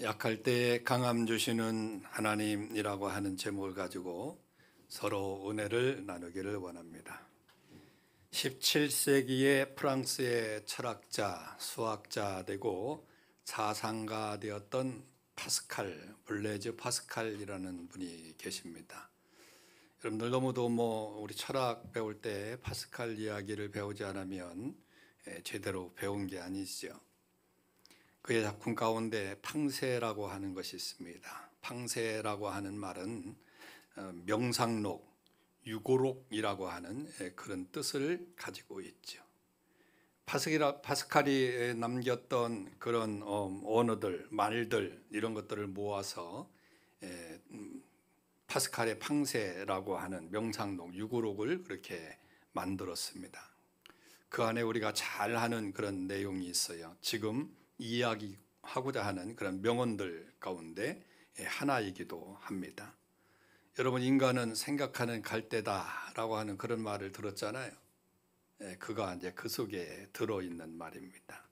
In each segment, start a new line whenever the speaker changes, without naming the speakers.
약할 때에 강함 주시는 하나님이라고 하는 제목을 가지고 서로 은혜를 나누기를 원합니다. 17세기의 프랑스의 철학자, 수학자 되고 사상가 되었던 파스칼, 블레즈 파스칼이라는 분이 계십니다. 여러분들 너무도 우리 철학 배울 때 파스칼 이야기를 배우지 않으면 제대로 배운 게 아니죠. 그의 작품 가운데 팡세라고 하는 것이 있습니다. 팡세라고 하는 말은 명상록, 유고록이라고 하는 그런 뜻을 가지고 있죠. 파스칼이 남겼던 그런 언어들, 말들 이런 것들을 모아서 파스칼의 팡세라고 하는 명상록, 유고록을 그렇게 만들었습니다. 그 안에 우리가 잘 아는 그런 내용이 있어요. 지금 이야기하고자 하는 그런 명언들 가운데 하나이기도 합니다. 여러분, 인간은 생각하는 갈대다라고 하는 그런 말을 들었잖아요. 그가 이제 그 속에 들어있는 말입니다.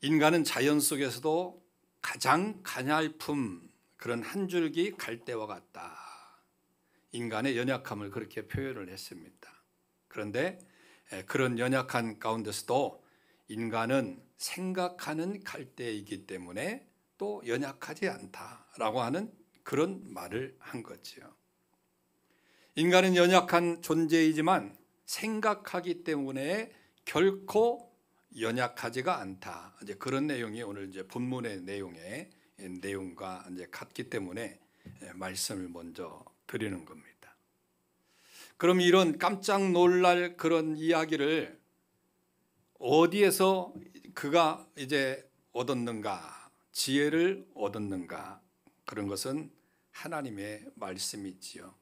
인간은 자연 속에서도 가장 가냘픈 그런 한 줄기 갈대와 같다. 인간의 연약함을 그렇게 표현을 했습니다. 그런데 그런 연약한 가운데서도 인간은 생각하는 갈대이기 때문에 또 연약하지 않다라고 하는 그런 말을 한 거죠. 인간은 연약한 존재이지만 생각하기 때문에 결코 연약하지가 않다. 이제 그런 내용이 오늘 이제 본문의 내용과 이제 같기 때문에 말씀을 먼저 드리는 겁니다. 그럼 이런 깜짝 놀랄 그런 이야기를 어디에서 그가 이제 얻었는가, 지혜를 얻었는가, 그런 것은 하나님의 말씀이지요.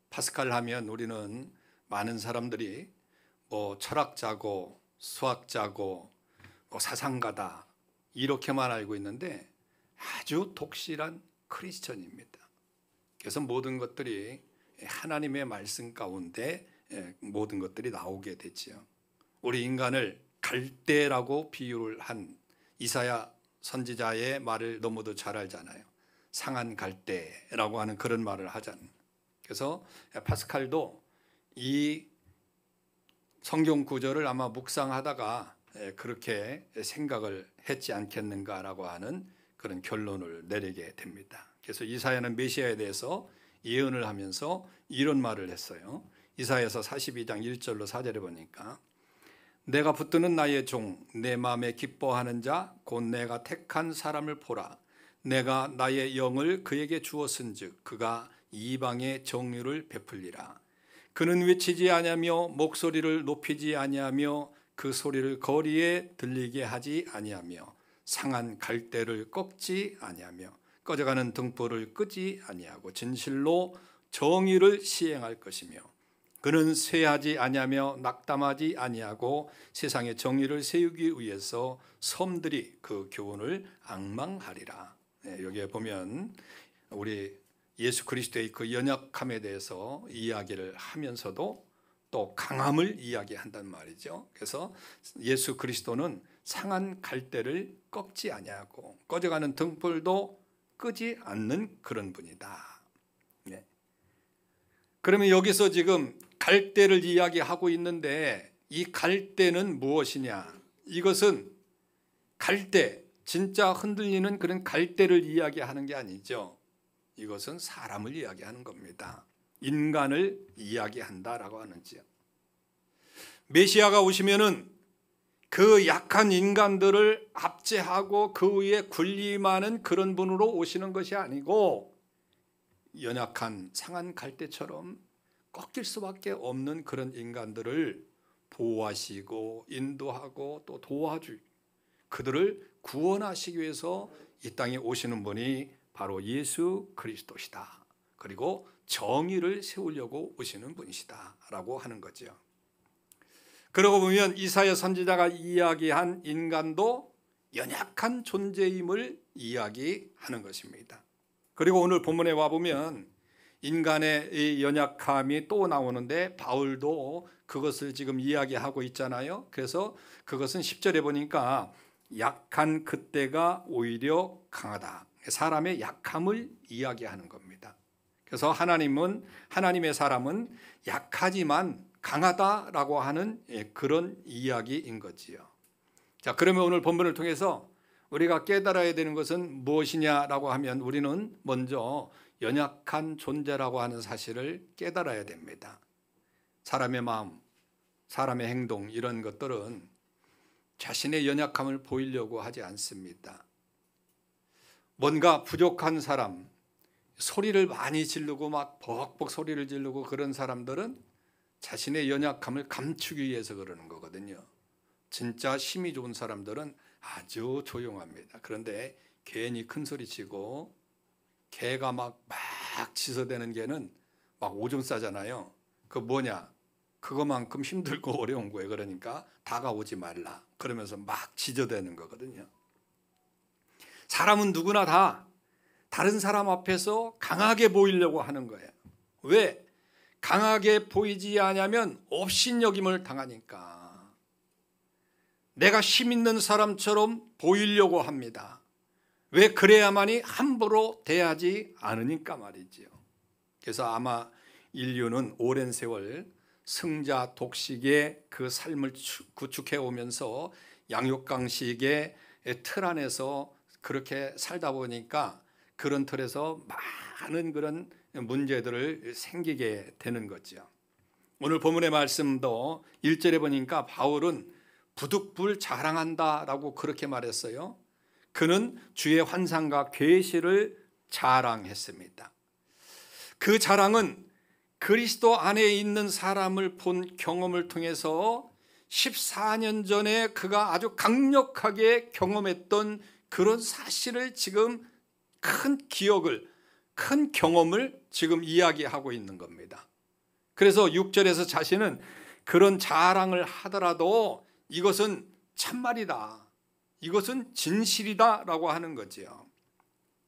파스칼 하면 우리는 많은 사람들이 철학자고 수학자고 사상가다 이렇게만 알고 있는데 아주 독실한 크리스천입니다. 그래서 모든 것들이 하나님의 말씀 가운데 모든 것들이 나오게 되지요. 우리 인간을 갈대라고 비유를 한 이사야 선지자의 말을 너무도 잘 알잖아요. 상한 갈대라고 하는 그런 말을 하잖아요. 그래서 파스칼도 이 성경 구절을 아마 묵상하다가 그렇게 생각을 했지 않겠는가라고 하는 그런 결론을 내리게 됩니다. 그래서 이사야는 메시아에 대해서 예언을 하면서 이런 말을 했어요. 이사야서 42장 1절로 4절에 보니까 내가 붙드는 나의 종, 내 마음에 기뻐하는 자, 곧 내가 택한 사람을 보라. 내가 나의 영을 그에게 주었은즉 그가 이방의 정의를 베풀리라. 그는 외치지 아니하며 목소리를 높이지 아니하며 그 소리를 거리에 들리게 하지 아니하며 상한 갈대를 꺾지 아니하며 꺼져가는 등불을 끄지 아니하고 진실로 정의를 시행할 것이며 그는 쇠하지 아니하며 낙담하지 아니하고 세상의 정의를 세우기 위해서 섬들이 그 교훈을 앙망하리라. 여기에 보면 우리 예수 그리스도의 그 연약함에 대해서 이야기를 하면서도 또 강함을 이야기한단 말이죠. 그래서 예수 그리스도는 상한 갈대를 꺾지 아니하고 꺼져가는 등불도 끄지 않는 그런 분이다. 그러면 여기서 지금 갈대를 이야기하고 있는데 이 갈대는 무엇이냐? 이것은 갈대, 진짜 흔들리는 그런 갈대를 이야기하는 게 아니죠. 이것은 사람을 이야기하는 겁니다. 인간을 이야기한다라고 하는지요. 메시아가 오시면은 그 약한 인간들을 압제하고 그 위에 군림하는 그런 분으로 오시는 것이 아니고 연약한 상한 갈대처럼 꺾일 수밖에 없는 그런 인간들을 보호하시고 인도하고 또 도와주 그들을 구원하시기 위해서 이 땅에 오시는 분이 바로 예수 그리스도시다. 그리고 정의를 세우려고 오시는 분이시다 라고 하는 거죠. 그러고 보면 이사야 선지자가 이야기한 인간도 연약한 존재임을 이야기하는 것입니다. 그리고 오늘 본문에 와보면 인간의 이 연약함이 또 나오는데 바울도 그것을 지금 이야기하고 있잖아요. 그래서 그것은 10절에 보니까 약한 그때가 오히려 강하다. 사람의 약함을 이야기하는 겁니다. 그래서 하나님의 사람은 약하지만 강하다라고 하는 그런 이야기인 거지요. 자, 그러면 오늘 본문을 통해서 우리가 깨달아야 되는 것은 무엇이냐라고 하면 우리는 먼저 연약한 존재라고 하는 사실을 깨달아야 됩니다. 사람의 마음, 사람의 행동 이런 것들은 자신의 연약함을 보이려고 하지 않습니다. 뭔가 부족한 사람, 소리를 많이 지르고 막 벅벅 소리를 지르고 그런 사람들은 자신의 연약함을 감추기 위해서 그러는 거거든요. 진짜 힘이 좋은 사람들은 아주 조용합니다. 그런데 괜히 큰 소리 치고 개가 막 짖어대는 개는 막 오줌 싸잖아요. 그거 뭐냐? 그거만큼 힘들고 어려운 거예요. 그러니까 다가오지 말라. 그러면서 막 짖어대는 거거든요. 사람은 누구나 다 다른 사람 앞에서 강하게 보이려고 하는 거예요. 왜? 강하게 보이지 않으면 업신여김을 당하니까. 내가 힘 있는 사람처럼 보이려고 합니다. 왜? 그래야만이 함부로 대하지 않으니까 말이지요. 그래서 아마 인류는 오랜 세월 승자 독식의 그 삶을 구축해 오면서 양육강식의 틀 안에서 그렇게 살다 보니까 그런 틀에서 많은 그런 문제들을 생기게 되는 거죠. 오늘 본문의 말씀도 1절에 보니까 바울은 부득불 자랑한다라고 그렇게 말했어요. 그는 주의 환상과 계시를 자랑했습니다. 그 자랑은 그리스도 안에 있는 사람을 본 경험을 통해서 14년 전에 그가 아주 강력하게 경험했던 그런 사실을 지금 큰 기억을, 큰 경험을 지금 이야기하고 있는 겁니다. 그래서 6절에서 자신은 그런 자랑을 하더라도 이것은 참말이다, 이것은 진실이다 라고 하는 거지요.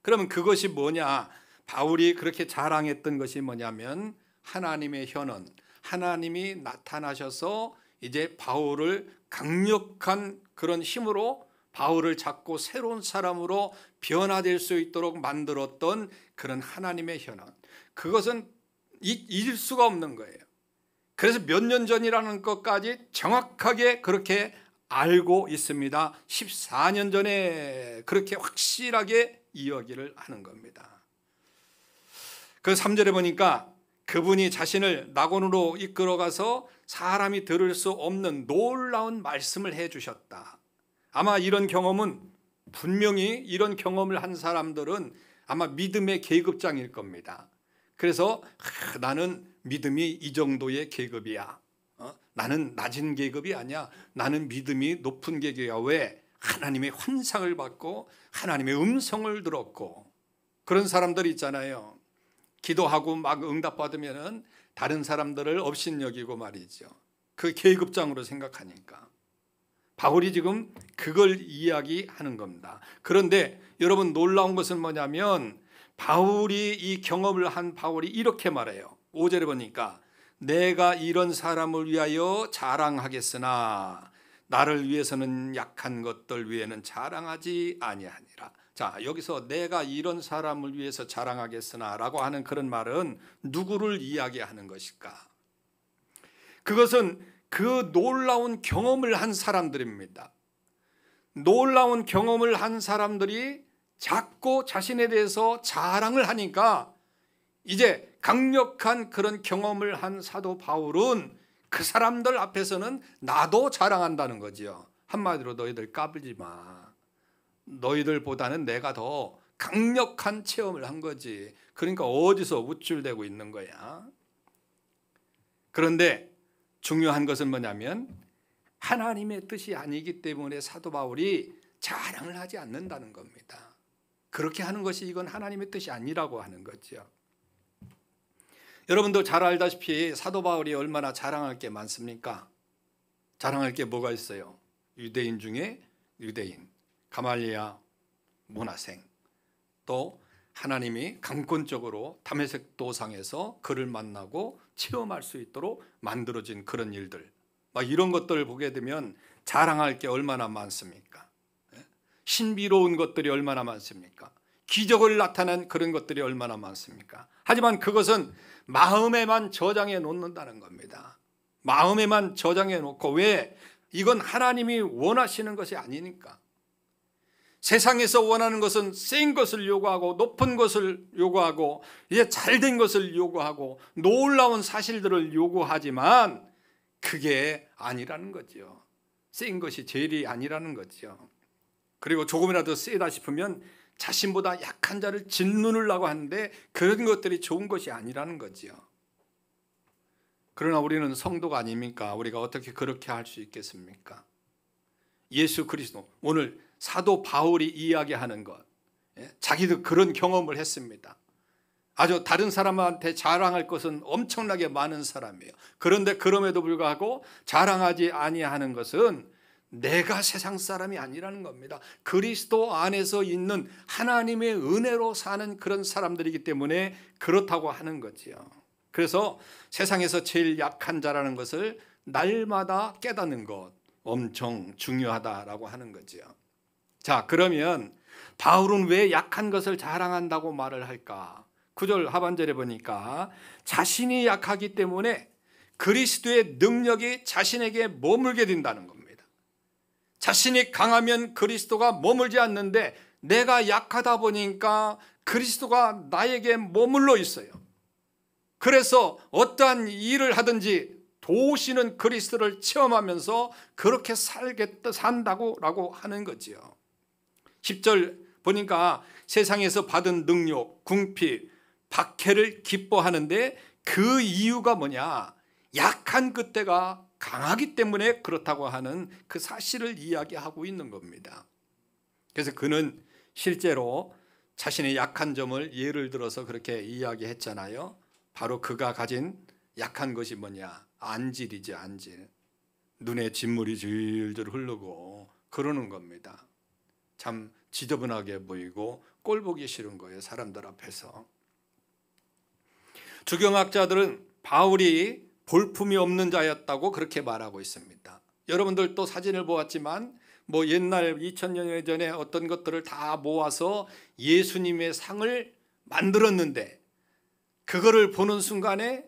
그러면 그것이 뭐냐? 바울이 그렇게 자랑했던 것이 뭐냐면 하나님의 현원, 하나님이 나타나셔서 이제 바울을 강력한 그런 힘으로 바울을 잡고 새로운 사람으로 변화될 수 있도록 만들었던 그런 하나님의 현원, 그것은 잊을 수가 없는 거예요. 그래서 몇 년 전이라는 것까지 정확하게 그렇게 알고 있습니다. 14년 전에 그렇게 확실하게 이야기를 하는 겁니다. 그 3절에 보니까 그분이 자신을 낙원으로 이끌어가서 사람이 들을 수 없는 놀라운 말씀을 해주셨다. 아마 이런 경험은, 분명히 이런 경험을 한 사람들은 아마 믿음의 계급장일 겁니다. 그래서 나는 믿음이 이 정도의 계급이야, 나는 낮은 계급이 아니야, 나는 믿음이 높은 계급이야. 왜? 하나님의 환상을 받고 하나님의 음성을 들었고. 그런 사람들이 있잖아요. 기도하고 막 응답받으면 다른 사람들을 업신여기고 말이죠. 그 계급장으로 생각하니까. 바울이 지금 그걸 이야기하는 겁니다. 그런데 여러분, 놀라운 것은 뭐냐면 바울이 이 경험을 한 바울이 이렇게 말해요. 5절에 보니까 내가 이런 사람을 위하여 자랑하겠으나 나를 위해서는 약한 것들 위에는 자랑하지 아니하니라. 자, 여기서 내가 이런 사람을 위해서 자랑하겠으나 라고 하는 그런 말은 누구를 이야기하는 것일까? 그것은 그 놀라운 경험을 한 사람들입니다. 놀라운 경험을 한 사람들이 자꾸 자신에 대해서 자랑을 하니까 이제 강력한 그런 경험을 한 사도 바울은 그 사람들 앞에서는 나도 자랑한다는 거지요. 한마디로 너희들 까불지 마. 너희들보다는 내가 더 강력한 체험을 한 거지. 그러니까 어디서 우쭐대고 있는 거야. 그런데 중요한 것은 뭐냐면 하나님의 뜻이 아니기 때문에 사도 바울이 자랑을 하지 않는다는 겁니다. 그렇게 하는 것이 이건 하나님의 뜻이 아니라고 하는 거죠. 여러분도 잘 알다시피 사도 바울이 얼마나 자랑할 게 많습니까? 자랑할 게 뭐가 있어요? 유대인 중에 유대인, 가말리아 문화생, 또 하나님이 강권적으로 다메섹 도상에서 그를 만나고 체험할 수 있도록 만들어진 그런 일들, 막 이런 것들을 보게 되면 자랑할 게 얼마나 많습니까? 신비로운 것들이 얼마나 많습니까? 기적을 나타낸 그런 것들이 얼마나 많습니까? 하지만 그것은 마음에만 저장해 놓는다는 겁니다. 마음에만 저장해 놓고, 왜? 이건 하나님이 원하시는 것이 아니니까. 세상에서 원하는 것은 센 것을 요구하고 높은 것을 요구하고 이제 잘된 것을 요구하고 놀라운 사실들을 요구하지만 그게 아니라는 거죠. 센 것이 제일이 아니라는 거죠. 그리고 조금이라도 세다 싶으면 자신보다 약한 자를 짓누르려고 하는데 그런 것들이 좋은 것이 아니라는 거죠. 그러나 우리는 성도가 아닙니까? 우리가 어떻게 그렇게 할 수 있겠습니까? 예수 그리스도, 오늘 사도 바울이 이야기하는 것, 자기도 그런 경험을 했습니다. 아주 다른 사람한테 자랑할 것은 엄청나게 많은 사람이에요. 그런데 그럼에도 불구하고 자랑하지 아니하는 것은 내가 세상 사람이 아니라는 겁니다. 그리스도 안에서 있는 하나님의 은혜로 사는 그런 사람들이기 때문에 그렇다고 하는 거지요. 그래서 세상에서 제일 약한 자라는 것을 날마다 깨닫는 것 엄청 중요하다라고 하는 거지요. 자, 그러면 바울은 왜 약한 것을 자랑한다고 말을 할까? 9절 하반절에 보니까 자신이 약하기 때문에 그리스도의 능력이 자신에게 머물게 된다는 겁니다. 자신이 강하면 그리스도가 머물지 않는데 내가 약하다 보니까 그리스도가 나에게 머물러 있어요. 그래서 어떠한 일을 하든지 도우시는 그리스도를 체험하면서 그렇게 산다고 하는 거지요. 10절 보니까 세상에서 받은 능력, 궁핍, 박해를 기뻐하는데 그 이유가 뭐냐? 약한 그때가 강하기 때문에 그렇다고 하는 그 사실을 이야기하고 있는 겁니다. 그래서 그는 실제로 자신의 약한 점을 예를 들어서 그렇게 이야기했잖아요. 바로 그가 가진 약한 것이 뭐냐? 안질이지, 안질. 눈에 진물이 줄줄 흐르고 그러는 겁니다. 참 지저분하게 보이고 꼴 보기 싫은 거예요, 사람들 앞에서. 주경학자들은 바울이 볼품이 없는 자였다고 그렇게 말하고 있습니다. 여러분들 또 사진을 보았지만 뭐 옛날 2000년 전에 어떤 것들을 다 모아서 예수님의 상을 만들었는데 그거를 보는 순간에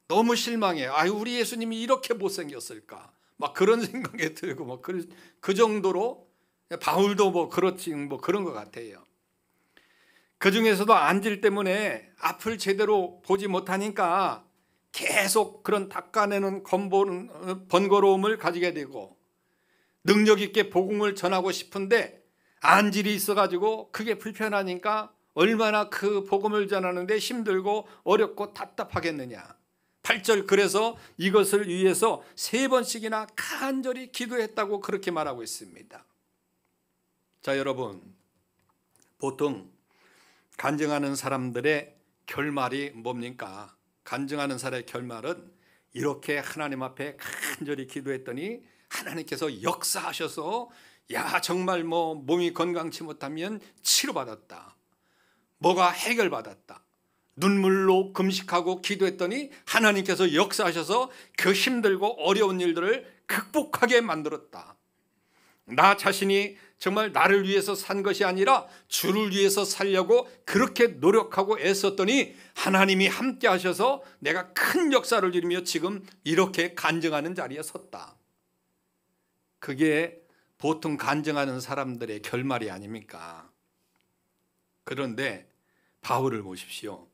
너무 실망해요. 아유, 우리 예수님이 이렇게 못생겼을까? 막 그런 생각이 들고 막 그 정도로 바울도 뭐 그렇지 뭐 그런 것 같아요. 그 중에서도 안질 때문에 앞을 제대로 보지 못하니까 계속 그런 닦아내는 번거로움을 가지게 되고 능력 있게 복음을 전하고 싶은데 안질이 있어가지고 그게 불편하니까 얼마나 그 복음을 전하는데 힘들고 어렵고 답답하겠느냐. 8절, 그래서 이것을 위해서 3번씩이나 간절히 기도했다고 그렇게 말하고 있습니다. 자, 여러분, 보통 간증하는 사람들의 결말이 뭡니까? 간증하는 사람의 결말은 이렇게 하나님 앞에 간절히 기도했더니 하나님께서 역사하셔서 야, 정말 뭐 몸이 건강치 못하면 치료받았다, 뭐가 해결받았다, 눈물로 금식하고 기도했더니 하나님께서 역사하셔서 그 힘들고 어려운 일들을 극복하게 만들었다. 나 자신이 정말 나를 위해서 산 것이 아니라 주를 위해서 살려고 그렇게 노력하고 애썼더니 하나님이 함께 하셔서 내가 큰 역사를 이루며 지금 이렇게 간증하는 자리에 섰다. 그게 보통 간증하는 사람들의 결말이 아닙니까? 그런데 바울을 보십시오.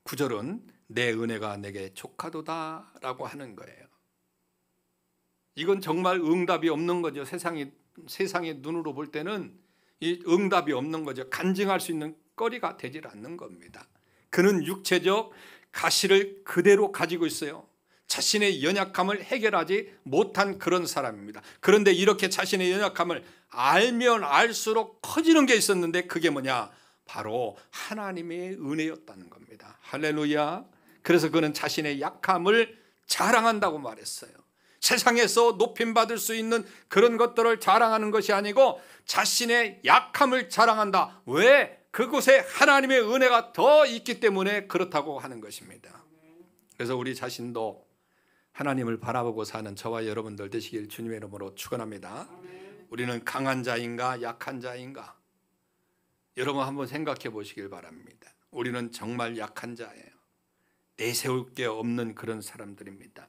9절은 내 은혜가 내게 족하도다 라고 하는 거예요. 이건 정말 응답이 없는 거죠. 세상의 눈으로 볼 때는 이 응답이 없는 거죠. 간증할 수 있는 거리가 되질 않는 겁니다. 그는 육체적 가시를 그대로 가지고 있어요. 자신의 연약함을 해결하지 못한 그런 사람입니다. 그런데 이렇게 자신의 연약함을 알면 알수록 커지는 게 있었는데 그게 뭐냐? 바로 하나님의 은혜였다는 겁니다. 할렐루야. 그래서 그는 자신의 약함을 자랑한다고 말했어요. 세상에서 높임받을 수 있는 그런 것들을 자랑하는 것이 아니고 자신의 약함을 자랑한다. 왜? 그곳에 하나님의 은혜가 더 있기 때문에 그렇다고 하는 것입니다. 그래서 우리 자신도 하나님을 바라보고 사는 저와 여러분들 되시길 주님의 이름으로 축원합니다. 우리는 강한 자인가 약한 자인가? 여러분 한번 생각해 보시길 바랍니다. 우리는 정말 약한 자예요. 내세울 게 없는 그런 사람들입니다.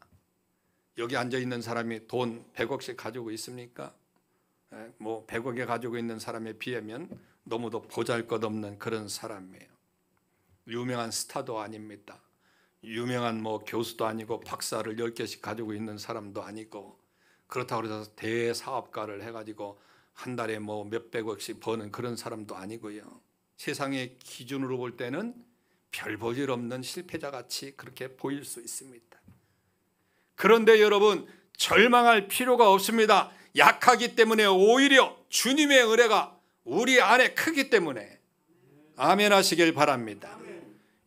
여기 앉아 있는 사람이 돈 100억씩 가지고 있습니까? 뭐 100억에 가지고 있는 사람에 비하면 너무도 보잘것없는 그런 사람이에요. 유명한 스타도 아닙니다. 유명한 뭐 교수도 아니고 박사를 10개씩 가지고 있는 사람도 아니고, 그렇다고 해서 대사업가를 해가지고 한 달에 뭐 몇백억씩 버는 그런 사람도 아니고요. 세상의 기준으로 볼 때는 별 볼 일 없는 실패자같이 그렇게 보일 수 있습니다. 그런데 여러분, 절망할 필요가 없습니다. 약하기 때문에 오히려 주님의 은혜가 우리 안에 크기 때문에. 아멘 하시길 바랍니다.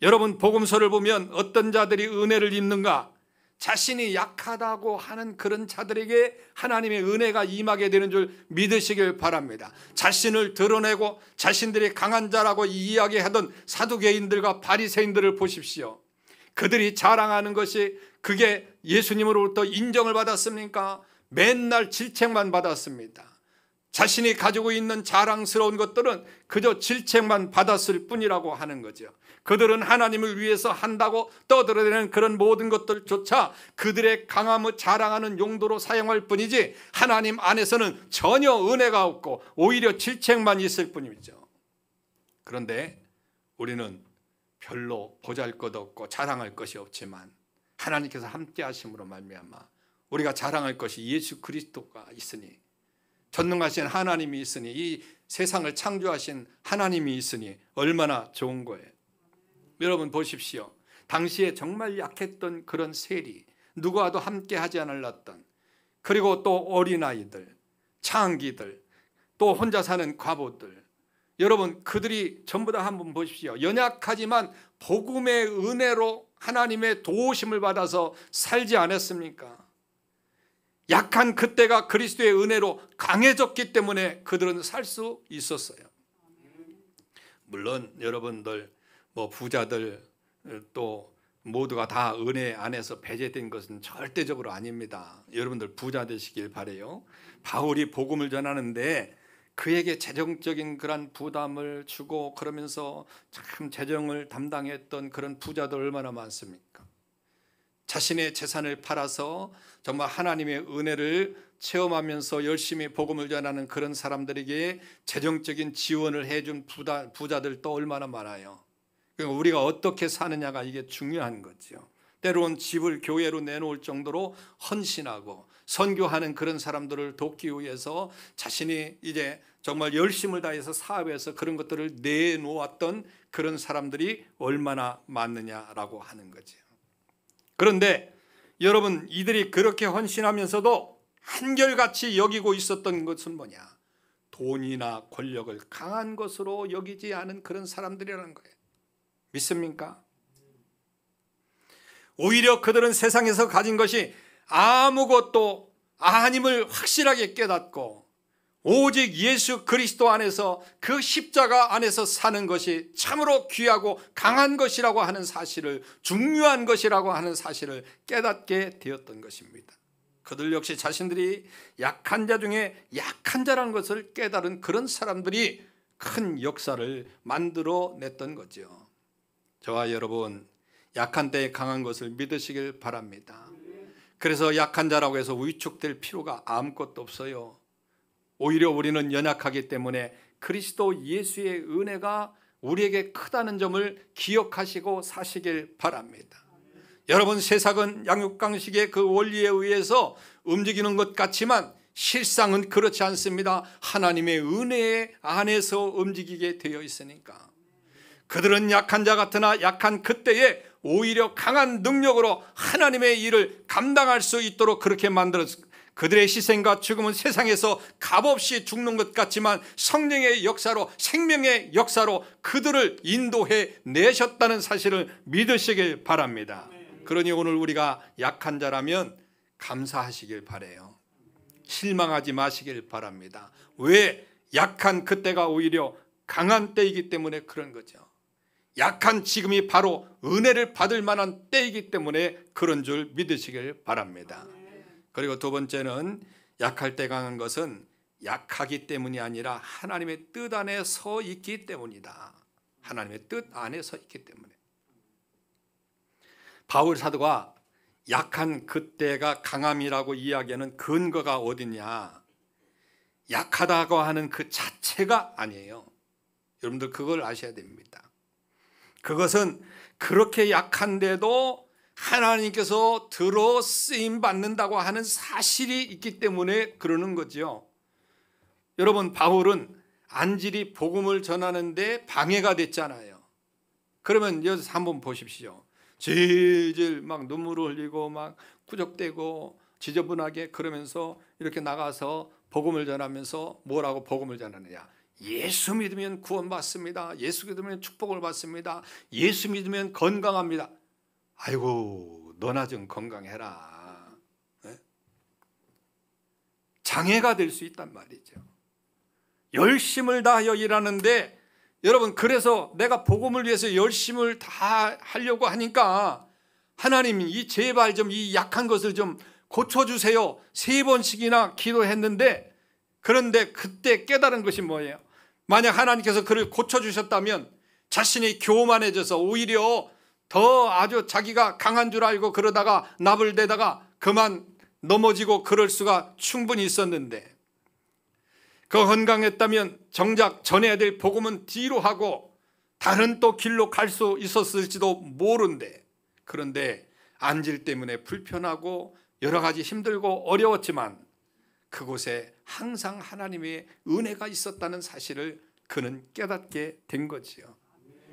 여러분, 복음서를 보면 어떤 자들이 은혜를 입는가? 자신이 약하다고 하는 그런 자들에게 하나님의 은혜가 임하게 되는 줄 믿으시길 바랍니다. 자신을 드러내고 자신들이 강한 자라고 이야기하던 사두개인들과 바리새인들을 보십시오. 그들이 자랑하는 것이 그게 예수님으로부터 인정을 받았습니까? 맨날 질책만 받았습니다. 자신이 가지고 있는 자랑스러운 것들은 그저 질책만 받았을 뿐이라고 하는 거죠. 그들은 하나님을 위해서 한다고 떠들어대는 그런 모든 것들조차 그들의 강함을 자랑하는 용도로 사용할 뿐이지 하나님 안에서는 전혀 은혜가 없고 오히려 질책만 있을 뿐이죠. 그런데 우리는 별로 보잘것없고 자랑할 것이 없지만 하나님께서 함께 하심으로 말미암아 우리가 자랑할 것이 예수 그리스도가 있으니, 전능하신 하나님이 있으니, 이 세상을 창조하신 하나님이 있으니 얼마나 좋은 거예요. 여러분 보십시오. 당시에 정말 약했던 그런 세리, 누구와도 함께 하지 않았던, 그리고 또 어린아이들, 창기들, 또 혼자 사는 과부들, 여러분 그들이 전부 다 한번 보십시오. 연약하지만 복음의 은혜로 하나님의 도우심을 받아서 살지 않았습니까? 약한 그때가 그리스도의 은혜로 강해졌기 때문에 그들은 살 수 있었어요. 물론 여러분들 뭐 부자들 또 모두가 다 은혜 안에서 배제된 것은 절대적으로 아닙니다. 여러분들 부자 되시길 바라요. 바울이 복음을 전하는데 그에게 재정적인 그런 부담을 주고 그러면서 참 재정을 담당했던 그런 부자들 얼마나 많습니까? 자신의 재산을 팔아서 정말 하나님의 은혜를 체험하면서 열심히 복음을 전하는 그런 사람들에게 재정적인 지원을 해준 부자들도 얼마나 많아요. 그러니까 우리가 어떻게 사느냐가 이게 중요한 거죠. 때로는 집을 교회로 내놓을 정도로 헌신하고 선교하는 그런 사람들을 돕기 위해서 자신이 이제 정말 열심을 다해서 사업에서 그런 것들을 내놓았던 그런 사람들이 얼마나 많느냐라고 하는 거죠. 그런데 여러분, 이들이 그렇게 헌신하면서도 한결같이 여기고 있었던 것은 뭐냐? 돈이나 권력을 강한 것으로 여기지 않은 그런 사람들이라는 거예요. 믿습니까? 오히려 그들은 세상에서 가진 것이 아무것도 아님을 확실하게 깨닫고 오직 예수 그리스도 안에서 그 십자가 안에서 사는 것이 참으로 귀하고 강한 것이라고 하는 사실을, 중요한 것이라고 하는 사실을 깨닫게 되었던 것입니다. 그들 역시 자신들이 약한 자 중에 약한 자라는 것을 깨달은 그런 사람들이 큰 역사를 만들어냈던 거죠. 저와 여러분, 약한 때에 강한 것을 믿으시길 바랍니다. 그래서 약한 자라고 해서 위축될 필요가 아무것도 없어요. 오히려 우리는 연약하기 때문에 그리스도 예수의 은혜가 우리에게 크다는 점을 기억하시고 사시길 바랍니다. 여러분, 세상은 양육강식의 그 원리에 의해서 움직이는 것 같지만 실상은 그렇지 않습니다. 하나님의 은혜 안에서 움직이게 되어 있으니까. 그들은 약한 자 같으나 약한 그때에 오히려 강한 능력으로 하나님의 일을 감당할 수 있도록 그렇게 만들었습니다. 그들의 희생과 죽음은 세상에서 값없이 죽는 것 같지만 성령의 역사로, 생명의 역사로 그들을 인도해 내셨다는 사실을 믿으시길 바랍니다. 그러니 오늘 우리가 약한 자라면 감사하시길 바라요. 실망하지 마시길 바랍니다. 왜? 약한 그때가 오히려 강한 때이기 때문에 그런 거죠. 약한 지금이 바로 은혜를 받을 만한 때이기 때문에 그런 줄 믿으시길 바랍니다. 그리고 두 번째는 약할 때 강한 것은 약하기 때문이 아니라 하나님의 뜻 안에 서 있기 때문이다. 하나님의 뜻 안에 서 있기 때문에. 바울 사도가 약한 그때가 강함이라고 이야기하는 근거가 어디냐? 약하다고 하는 그 자체가 아니에요. 여러분들 그걸 아셔야 됩니다. 그것은 그렇게 약한데도 하나님께서 들어 쓰임 받는다고 하는 사실이 있기 때문에 그러는 거죠. 여러분, 바울은 안질이 복음을 전하는데 방해가 됐잖아요. 그러면 여기서 한번 보십시오. 질질 막 눈물을 흘리고 막 구적대고 지저분하게 그러면서 이렇게 나가서 복음을 전하면서 뭐라고 복음을 전하느냐? 예수 믿으면 구원받습니다. 예수 믿으면 축복을 받습니다. 예수 믿으면 건강합니다. 아이고, 너나 좀 건강해라. 네? 장애가 될 수 있단 말이죠. 열심을 다하여 일하는데, 여러분, 그래서 내가 복음을 위해서 열심을 다 하려고 하니까 하나님, 이 제발 좀 이 약한 것을 좀 고쳐주세요. 3번씩이나 기도했는데, 그런데 그때 깨달은 것이 뭐예요? 만약 하나님께서 그를 고쳐주셨다면 자신이 교만해져서 오히려 더 아주 자기가 강한 줄 알고 그러다가 나불대다가 그만 넘어지고 그럴 수가 충분히 있었는데, 그 건강했다면 정작 전해야 될 복음은 뒤로 하고 다른 또 길로 갈 수 있었을지도 모른대. 그런데 안질 때문에 불편하고 여러 가지 힘들고 어려웠지만 그곳에 항상 하나님의 은혜가 있었다는 사실을 그는 깨닫게 된 거지요.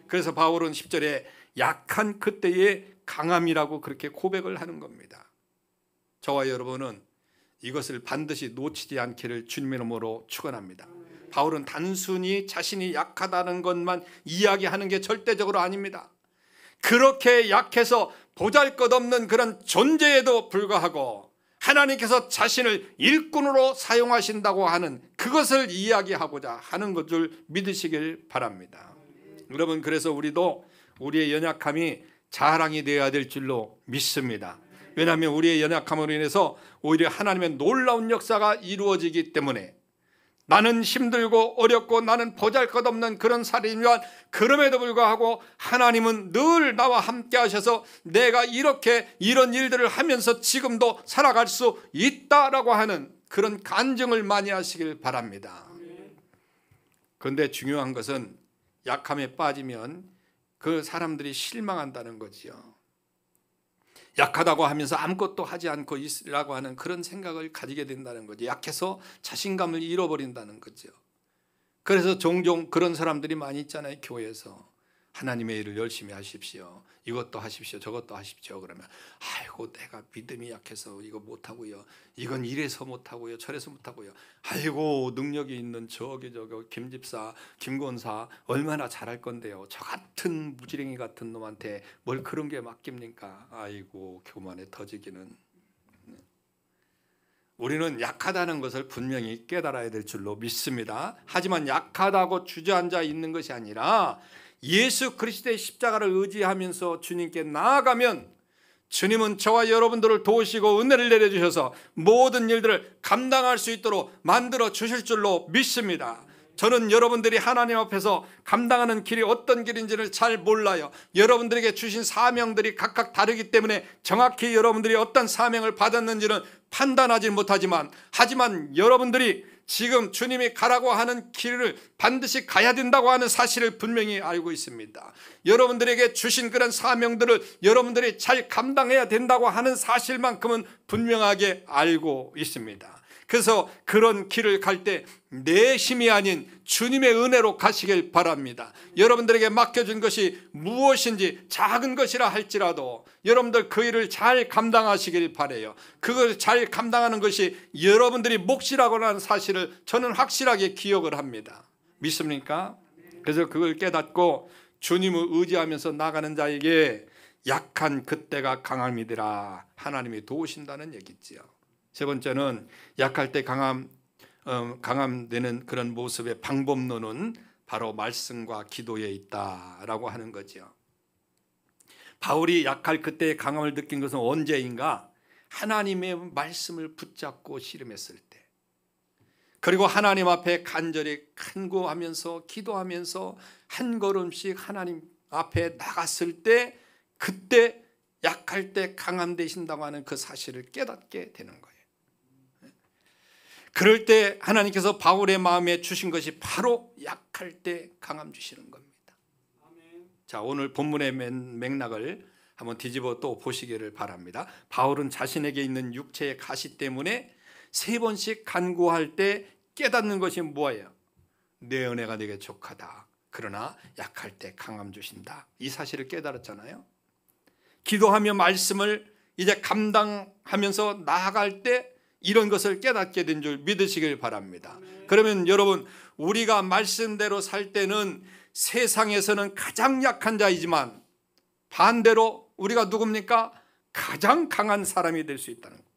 그래서 바울은 10절에 약한 그때의 강함이라고 그렇게 고백을 하는 겁니다. 저와 여러분은 이것을 반드시 놓치지 않기를 주님의 이름으로 축원합니다. 바울은 단순히 자신이 약하다는 것만 이야기하는 게 절대적으로 아닙니다. 그렇게 약해서 보잘것없는 그런 존재에도 불구하고 하나님께서 자신을 일꾼으로 사용하신다고 하는 그것을 이야기하고자 하는 것을 믿으시길 바랍니다. 여러분, 그래서 우리도 우리의 연약함이 자랑이 되어야 될 줄로 믿습니다. 왜냐하면 우리의 연약함으로 인해서 오히려 하나님의 놀라운 역사가 이루어지기 때문에, 나는 힘들고 어렵고 나는 보잘것없는 그런 살인이지만 그럼에도 불구하고 하나님은 늘 나와 함께 하셔서 내가 이렇게 이런 일들을 하면서 지금도 살아갈 수 있다라고 하는 그런 간증을 많이 하시길 바랍니다. 그런데 중요한 것은 약함에 빠지면 그 사람들이 실망한다는 거지요. 약하다고 하면서 아무것도 하지 않고 있으라고 하는 그런 생각을 가지게 된다는 거죠. 약해서 자신감을 잃어버린다는 거죠. 그래서 종종 그런 사람들이 많이 있잖아요. 교회에서 하나님의 일을 열심히 하십시오. 이것도 하십시오. 저것도 하십시오. 그러면 아이고, 내가 믿음이 약해서 이거 못하고요. 이건 이래서 못하고요. 저래서 못하고요. 아이고, 능력이 있는 저기 김 집사, 김 권사 얼마나 잘할 건데요. 저 같은 무지랭이 같은 놈한테 뭘 그런 게 맡깁니까? 아이고, 교만에 터지기는. 우리는 약하다는 것을 분명히 깨달아야 될 줄로 믿습니다. 하지만 약하다고 주저앉아 있는 것이 아니라 예수 그리스도의 십자가를 의지하면서 주님께 나아가면 주님은 저와 여러분들을 도우시고 은혜를 내려주셔서 모든 일들을 감당할 수 있도록 만들어 주실 줄로 믿습니다. 저는 여러분들이 하나님 앞에서 감당하는 길이 어떤 길인지를 잘 몰라요. 여러분들에게 주신 사명들이 각각 다르기 때문에 정확히 여러분들이 어떤 사명을 받았는지는 판단하지 못하지만, 하지만 여러분들이 지금 주님이 가라고 하는 길을 반드시 가야 된다고 하는 사실을 분명히 알고 있습니다. 여러분들에게 주신 그런 사명들을 여러분들이 잘 감당해야 된다고 하는 사실만큼은 분명하게 알고 있습니다. 그래서 그런 길을 갈 때 내 힘이 아닌 주님의 은혜로 가시길 바랍니다. 여러분들에게 맡겨준 것이 무엇인지 작은 것이라 할지라도 여러분들 그 일을 잘 감당하시길 바라요. 그걸 잘 감당하는 것이 여러분들이 몫이라고 하는 사실을 저는 확실하게 기억을 합니다. 믿습니까? 그래서 그걸 깨닫고 주님을 의지하면서 나가는 자에게 약한 그때가 강함이더라. 하나님이 도우신다는 얘기지요. 세 번째는 약할 때 강함되는 그런 모습의 방법론은 바로 말씀과 기도에 있다라고 하는 거죠. 바울이 약할 그때의 강함을 느낀 것은 언제인가? 하나님의 말씀을 붙잡고 씨름했을 때. 그리고 하나님 앞에 간절히 간구하면서 기도하면서 한 걸음씩 하나님 앞에 나갔을 때, 그때 약할 때 강함 되신다고 하는 그 사실을 깨닫게 되는 거예요. 그럴 때 하나님께서 바울의 마음에 주신 것이 바로 약할 때 강함 주시는 겁니다. 자, 오늘 본문의 맥락을 한번 뒤집어 또 보시기를 바랍니다. 바울은 자신에게 있는 육체의 가시 때문에 3번씩 간구할 때 깨닫는 것이 뭐예요? 내 은혜가 내게 족하다. 그러나 약할 때 강함 주신다. 이 사실을 깨달았잖아요. 기도하며 말씀을 이제 감당하면서 나아갈 때 이런 것을 깨닫게 된 줄 믿으시길 바랍니다. 그러면 여러분, 우리가 말씀대로 살 때는 세상에서는 가장 약한 자이지만 반대로 우리가 누굽니까? 가장 강한 사람이 될 수 있다는 거예요.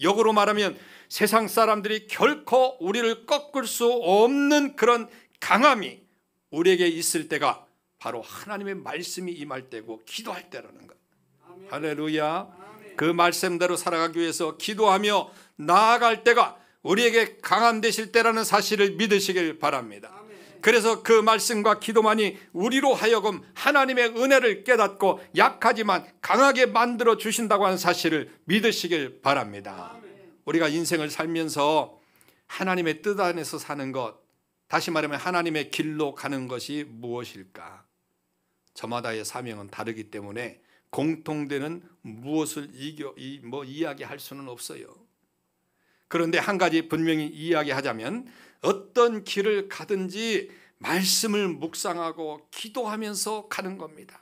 역으로 말하면 세상 사람들이 결코 우리를 꺾을 수 없는 그런 강함이 우리에게 있을 때가 바로 하나님의 말씀이 임할 때고 기도할 때라는 거예요. 아멘. 할렐루야. 아멘. 그 말씀대로 살아가기 위해서 기도하며 나아갈 때가 우리에게 강함 되실 때라는 사실을 믿으시길 바랍니다. 아멘. 그래서 그 말씀과 기도만이 우리로 하여금 하나님의 은혜를 깨닫고 약하지만 강하게 만들어 주신다고 하는 사실을 믿으시길 바랍니다. 아멘. 우리가 인생을 살면서 하나님의 뜻 안에서 사는 것, 다시 말하면 하나님의 길로 가는 것이 무엇일까? 저마다의 사명은 다르기 때문에 공통되는 무엇을 이야기할 수는 없어요. 그런데 한 가지 분명히 이야기하자면 어떤 길을 가든지 말씀을 묵상하고 기도하면서 가는 겁니다.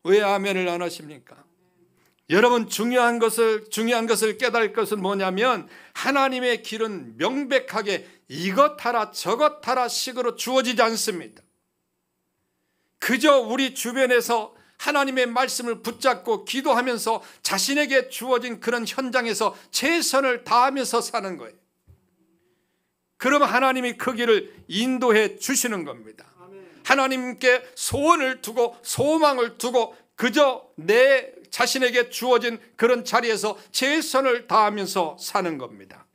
왜 아멘을 안 하십니까? 여러분, 중요한 것을 깨달을 것은 뭐냐면 하나님의 길은 명백하게 이것 하라 저것 하라 식으로 주어지지 않습니다. 그저 우리 주변에서 하나님의 말씀을 붙잡고 기도하면서 자신에게 주어진 그런 현장에서 최선을 다하면서 사는 거예요. 그럼 하나님이 그 길을 인도해 주시는 겁니다. 하나님께 소원을 두고 소망을 두고 그저 내 자신에게 주어진 그런 자리에서 최선을 다하면서 사는 겁니다.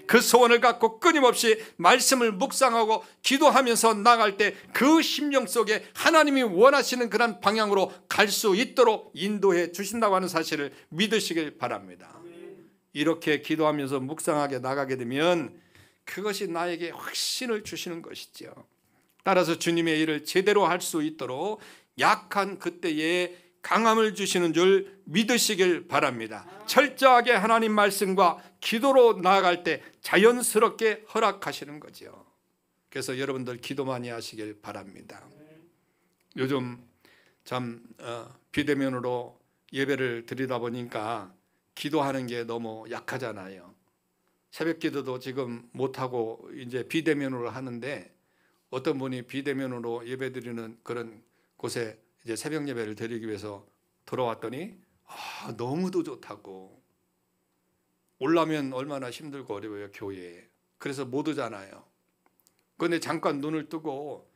그 소원을 갖고 끊임없이 말씀을 묵상하고 기도하면서 나갈 때 그 심령 속에 하나님이 원하시는 그런 방향으로 갈 수 있도록 인도해 주신다고 하는 사실을 믿으시길 바랍니다. 이렇게 기도하면서 묵상하게 나가게 되면 그것이 나에게 확신을 주시는 것이죠. 따라서 주님의 일을 제대로 할 수 있도록 약한 그때에 강함을 주시는 줄 믿으시길 바랍니다. 철저하게 하나님 말씀과 기도로 나아갈 때 자연스럽게 허락하시는 거죠. 그래서 여러분들 기도 많이 하시길 바랍니다. 요즘 참 비대면으로 예배를 드리다 보니까 기도하는 게 너무 약하잖아요. 새벽 기도도 지금 못하고 이제 비대면으로 하는데, 어떤 분이 비대면으로 예배 드리는 그런 곳에 이제 새벽 예배를 드리기 위해서 들어왔더니 너무도 좋다고, 올라면 얼마나 힘들고 어려워요 교회에. 그래서 못 오잖아요. 그런데 잠깐 눈을 뜨고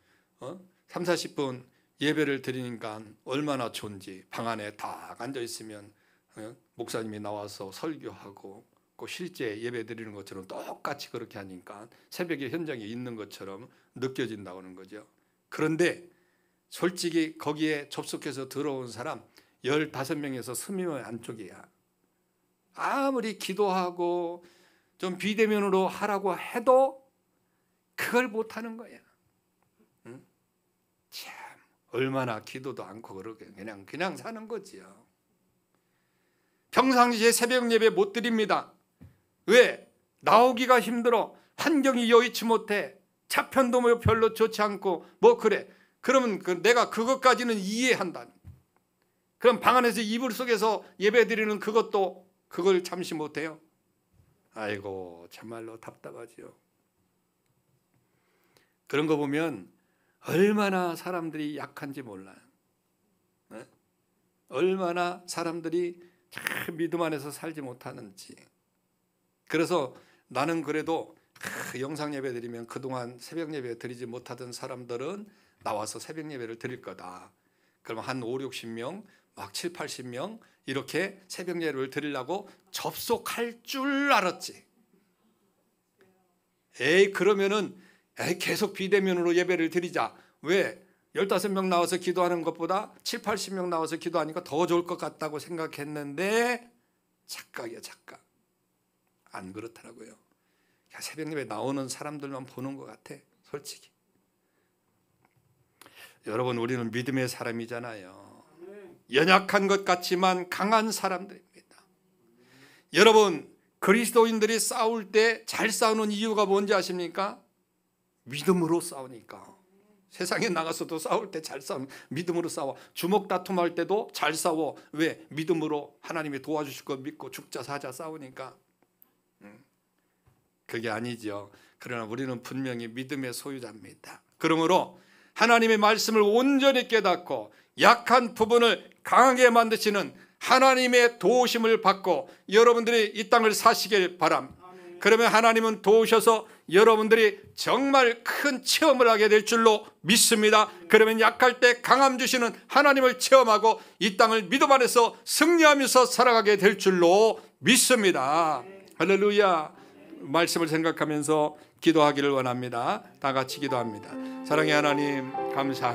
3, 40분 예배를 드리니까 얼마나 좋은지, 방 안에 딱 앉아 있으면 목사님이 나와서 설교하고 그 실제 예배 드리는 것처럼 똑같이 그렇게 하니까 새벽에 현장에 있는 것처럼 느껴진다고 하는 거죠. 그런데 솔직히 거기에 접속해서 들어온 사람 15명에서 20명 안쪽이야. 아무리 기도하고 좀 비대면으로 하라고 해도 그걸 못하는 거야. 응? 참 얼마나 기도도 않고 그렇게 그냥 사는 거지요. 평상시에 새벽 예배 못 드립니다. 왜? 나오기가 힘들어. 환경이 여의치 못해. 차편도 뭐 별로 좋지 않고 뭐 그래. 그러면 내가 그것까지는 이해한다. 그럼 방 안에서 이불 속에서 예배 드리는 그걸 참지 못해요. 아이고 참말로 답답하지요. 그런 거 보면 얼마나 사람들이 약한지 몰라요. 네? 얼마나 사람들이 참 믿음 안에서 살지 못하는지. 그래서 나는 그래도 영상 예배 드리면 그동안 새벽 예배 드리지 못하던 사람들은 나와서 새벽 예배를 드릴 거다. 그럼 한 5, 60명, 막 7, 80명 이렇게 새벽 예배를 드리려고 접속할 줄 알았지. 그러면은 계속 비대면으로 예배를 드리자. 왜? 15명 나와서 기도하는 것보다 7, 80명 나와서 기도하니까 더 좋을 것 같다고 생각했는데 착각이야, 착각. 안 그렇더라고요. 새벽 예배 나오는 사람들만 보는 것 같아, 솔직히. 여러분, 우리는 믿음의 사람이잖아요. 연약한 것 같지만 강한 사람들입니다. 여러분, 그리스도인들이 싸울 때 잘 싸우는 이유가 뭔지 아십니까? 믿음으로 싸우니까. 세상에 나가서도 싸울 때 잘 싸우는, 믿음으로 싸워. 주먹 다툼할 때도 잘 싸워. 왜? 믿음으로 하나님이 도와주실 거 믿고 죽자 사자 싸우니까. 그게 아니죠. 그러나 우리는 분명히 믿음의 소유자입니다. 그러므로 하나님의 말씀을 온전히 깨닫고 약한 부분을 강하게 만드시는 하나님의 도우심을 받고 여러분들이 이 땅을 사시길 바랍니다. 그러면 하나님은 도우셔서 여러분들이 정말 큰 체험을 하게 될 줄로 믿습니다. 그러면 약할 때 강함 주시는 하나님을 체험하고 이 땅을 믿음 안에서 승리하면서 살아가게 될 줄로 믿습니다. 할렐루야. 말씀을 생각하면서 기도하기를 원합니다. 다 같이 기도합니다. 사랑의 하나님, 감사합니다.